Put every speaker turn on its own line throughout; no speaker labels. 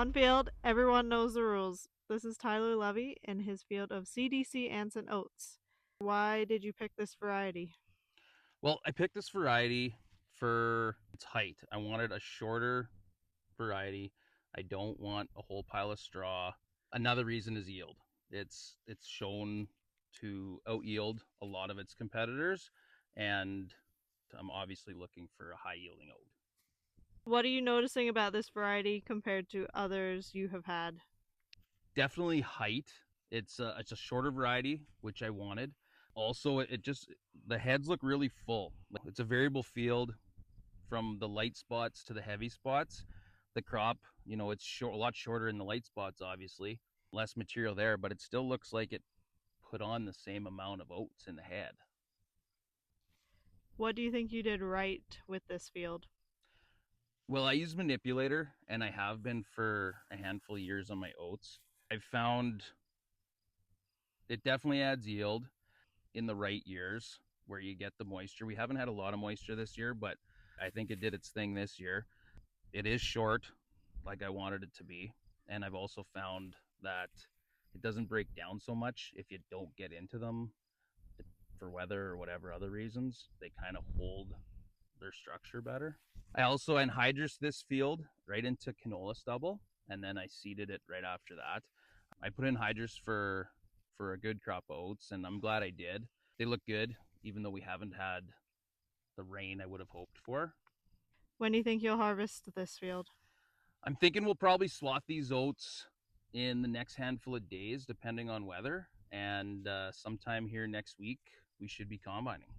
One field, everyone knows the rules. This is Tyler Levy in his field of CDC Anson Oats. Why did you pick this variety?
Well, I picked this variety for its height. I wanted a shorter variety. I don't want a whole pile of straw. Another reason is yield. It's shown to out yield a lot of its competitors, and I'm obviously looking for a high yielding oat.
What are you noticing about this variety compared to others you have had?
Definitely height. It's a shorter variety, which I wanted. Also, it just the heads look really full. It's a variable field from the light spots to the heavy spots. The crop, it's a lot shorter in the light spots, obviously, less material there, but it still looks like it put on the same amount of oats in the head.
What do you think you did right with this field?
Well, I use manipulator, and I have been for a handful of years on my oats. I've found it definitely adds yield in the right years where you get the moisture. We haven't had a lot of moisture this year, but I think it did its thing this year. It is short, like I wanted it to be. And I've also found that it doesn't break down so much if you don't get into them for weather or whatever other reasons. They kind of hold their structure better. I also anhydrous this field right into canola stubble, and then I seeded it right after that. I put in hydrous for a good crop of oats, and I'm glad I did. They look good, even though we haven't had the rain I would have hoped for.
When do you think you'll harvest this field?
I'm thinking we'll probably swath these oats in the next handful of days, depending on weather. And sometime here next week, we should be combining.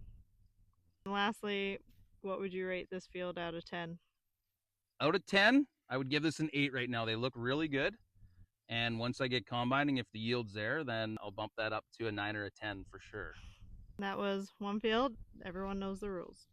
And lastly, what would you rate this field out of 10?
Out of 10, I would give this an 8 right now. They look really good. And once I get combining, if the yield's there, then I'll bump that up to a 9 or a 10 for sure.
That was one field. Everyone knows the rules.